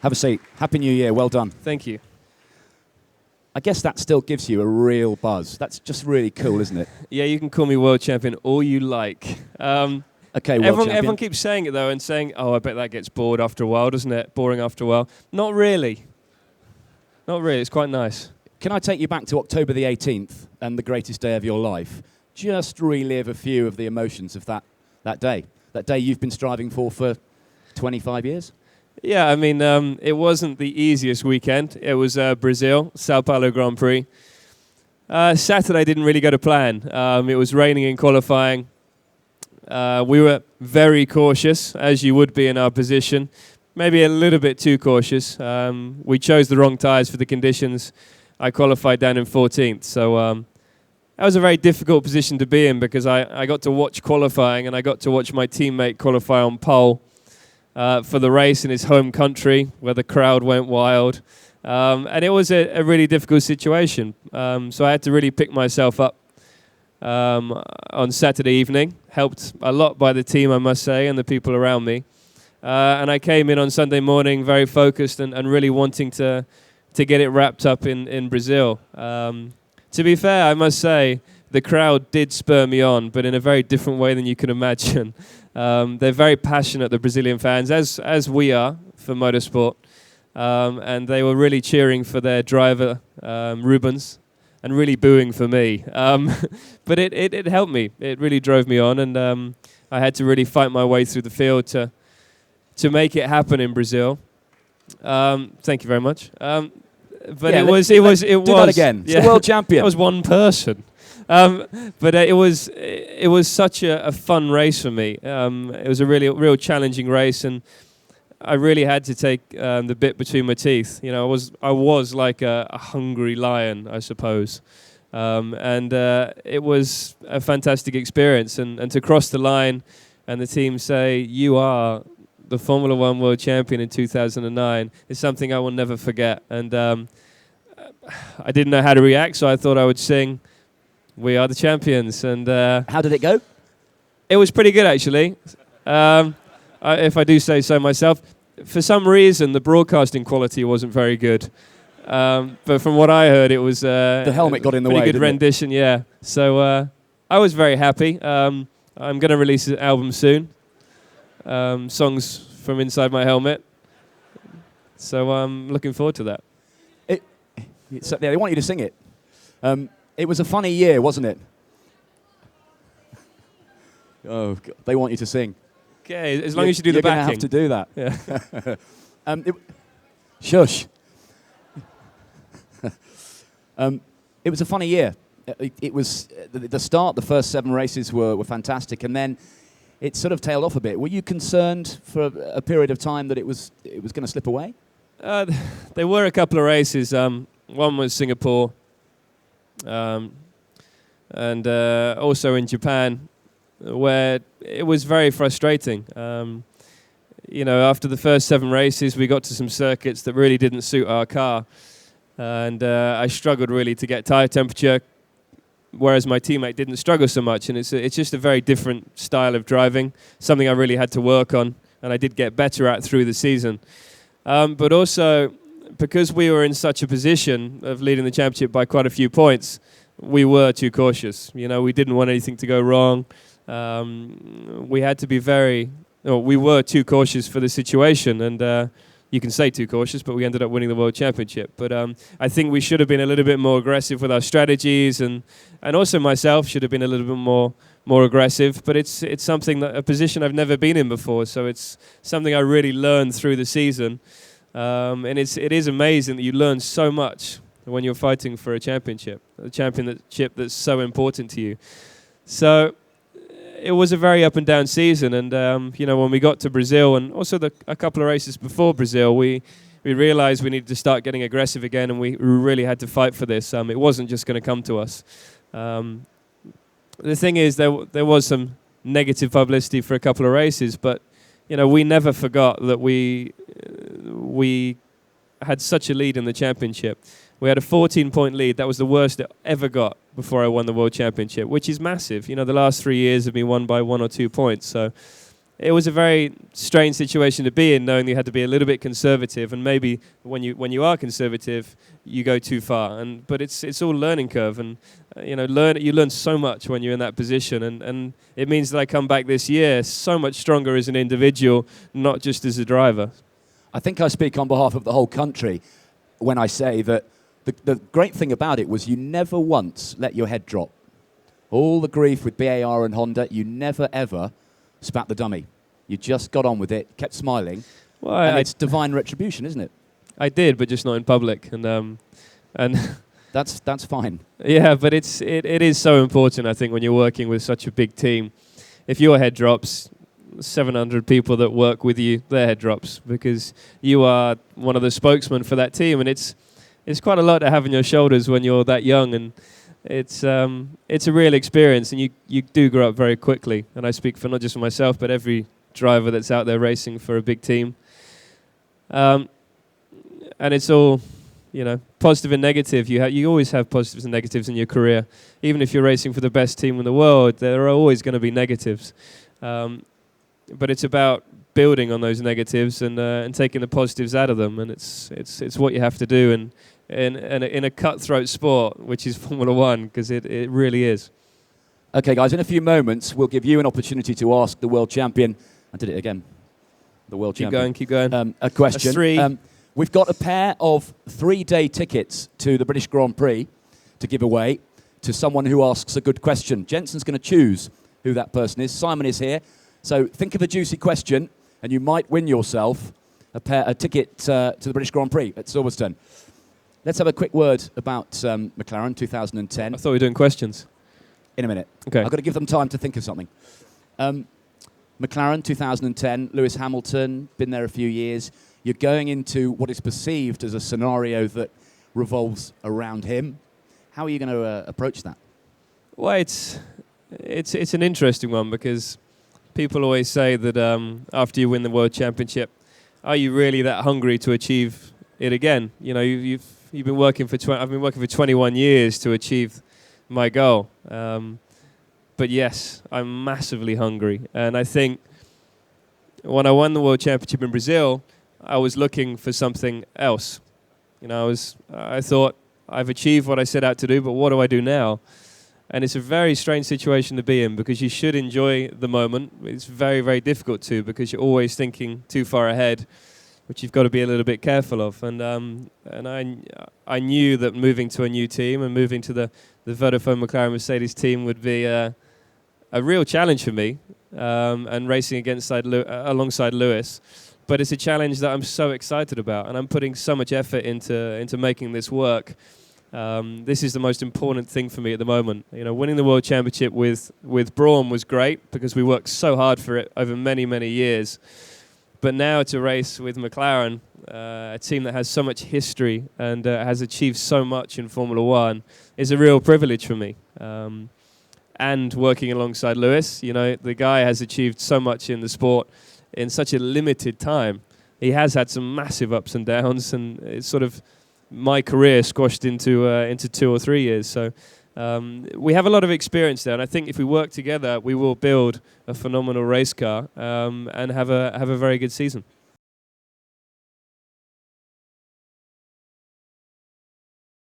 Have a seat. Happy New Year. Well done. Thank you. I guess that still gives you a real buzz. That's just really cool, isn't it? Yeah, you can call me world champion all you like. Okay, world champion. Everyone keeps saying it, though, and saying, oh, I bet that gets bored after a while, doesn't it? Boring after a while. Not really. Not really. It's quite nice. Can I take you back to October the 18th and the greatest day of your life? Just relive a few of the emotions of that day. That day you've been striving for 25 years? Yeah, I mean, it wasn't the easiest weekend. It was Brazil, Sao Paulo Grand Prix. Saturday didn't really go to plan. It was raining in qualifying. We were very cautious, as you would be in our position. Maybe a little bit too cautious. We chose the wrong tyres for the conditions. I qualified down in 14th, so that was a very difficult position to be in because I got to watch qualifying and I got to watch my teammate qualify on pole for the race in his home country where the crowd went wild. And it was a really difficult situation. So I had to really pick myself up on Saturday evening, helped a lot by the team, I must say, and the people around me. And I came in on Sunday morning very focused and really wanting to get it wrapped up in Brazil. To be fair, I must say, the crowd did spur me on, but in a very different way than you can imagine. They're very passionate, the Brazilian fans, as we are for motorsport. And they were really cheering for their driver, Rubens, and really booing for me. But it helped me. It really drove me on, and I had to really fight my way through the field to make it happen in Brazil. Thank you very much. But yeah, it was. Do that again. Yeah, it's the world champion. That was one person. But it was such a fun race for me. It was a real challenging race, and I really had to take the bit between my teeth. You know, I was like a hungry lion, I suppose. And it was a fantastic experience. And to cross the line and the team say, you are the Formula One world champion in 2009 is something I will never forget. And I didn't know how to react, so I thought I would sing, "We are the champions." And how did it go? It was pretty good, actually. If I do say so myself. For some reason, the broadcasting quality wasn't very good. But from what I heard, it was the helmet got in the way. Pretty good rendition, yeah. So I was very happy. I'm going to release an album soon. Songs from inside my helmet. So I'm looking forward to that. They want you to sing it. It was a funny year, wasn't it? Oh, God. They want you to sing. Okay, as long as you do the backing. You're going to have to do that. Yeah. Shush. It was a funny year. It was the start. The first 7 races were fantastic, and then it sort of tailed off a bit. Were you concerned for a period of time that it was going to slip away? There were a couple of races. One was Singapore, and also in Japan, where it was very frustrating. You know, after the first 7 races, we got to some circuits that really didn't suit our car. And I struggled really to get tyre temperature, whereas my teammate didn't struggle so much. And it's just a very different style of driving, something I really had to work on, and I did get better at through the season. But also, because we were in such a position of leading the championship by quite a few points, we were too cautious. You know, we didn't want anything to go wrong. We had to be we were too cautious for the situation, and you can say too cautious, but we ended up winning the World Championship. But I think we should have been a little bit more aggressive with our strategies, and also myself should have been a little bit more aggressive. But it's something a position I've never been in before, so it's something I really learned through the season. And it is amazing that you learn so much when you're fighting for a championship that's so important to you. So it was a very up and down season, and you know, when we got to Brazil, and also a couple of races before Brazil, we realized we needed to start getting aggressive again, and we really had to fight for this. It wasn't just going to come to us. The thing is, there was some negative publicity for a couple of races, but you know, we never forgot that we had such a lead in the championship. We had a 14-point lead. That was the worst it ever got before I won the World Championship, which is massive. You know, the last 3 years have been won by 1 or 2 points. So it was a very strange situation to be in, knowing you had to be a little bit conservative, and maybe when you are conservative, you go too far. But it's all learning curve, and you learn so much when you're in that position, and it means that I come back this year so much stronger as an individual, not just as a driver. I think I speak on behalf of the whole country when I say that the great thing about it was you never once let your head drop. All the grief with BAR and Honda, you never ever spat the dummy. You just got on with it, kept smiling, and it's divine retribution, isn't it? I did, but just not in public, and that's fine. Yeah, but it is so important, I think, when you're working with such a big team. If your head drops, 700 people that work with you, their head drops, because you are one of the spokesmen for that team, and it's quite a lot to have on your shoulders when you're that young, and it's a real experience, and you do grow up very quickly. And I speak for not just for myself, but every driver that's out there racing for a big team. And it's all, positive and negative. You always have positives and negatives in your career. Even if you're racing for the best team in the world, there are always going to be negatives. But it's about building on those negatives and taking the positives out of them. And it's what you have to do in a cutthroat sport, which is Formula One, because it really is. Okay, guys, in a few moments, we'll give you an opportunity to ask the world champion. I did it again. The world champion. Keep going. A question. That's three. We've got a pair of 3-day tickets to the British Grand Prix to give away to someone who asks a good question. Jenson's going to choose who that person is. Simon is here. So think of a juicy question, and you might win yourself a ticket to the British Grand Prix at Silverstone. Let's have a quick word about McLaren 2010. I thought we were doing questions. In a minute. Okay. I've got to give them time to think of something. McLaren 2010, Lewis Hamilton, been there a few years. You're going into what is perceived as a scenario that revolves around him. How are you going to approach that? Well, it's an interesting one, because people always say that after you win the World Championship, are you really that hungry to achieve it again? You've been working for I've been working for 21 years to achieve my goal. But yes, I'm massively hungry, and I think when I won the World Championship in Brazil, I was looking for something else. I thought I've achieved what I set out to do, but what do I do now? And it's a very strange situation to be in, because you should enjoy the moment. It's very, very difficult to, because you're always thinking too far ahead, which you've got to be a little bit careful of. And I knew that moving to a new team and moving to the Vodafone McLaren Mercedes team would be a real challenge for me, and racing alongside Lewis. But it's a challenge that I'm so excited about, and I'm putting so much effort into making this work. This is the most important thing for me at the moment. Winning the World Championship with Brawn was great, because we worked so hard for it over many, many years. But now to race with McLaren, a team that has so much history and has achieved so much in Formula One, is a real privilege for me. And working alongside Lewis, the guy has achieved so much in the sport in such a limited time. He has had some massive ups and downs, and it's sort of my career squashed into 2 or 3 years. So we have a lot of experience there, and I think if we work together, we will build a phenomenal race car and have a very good season.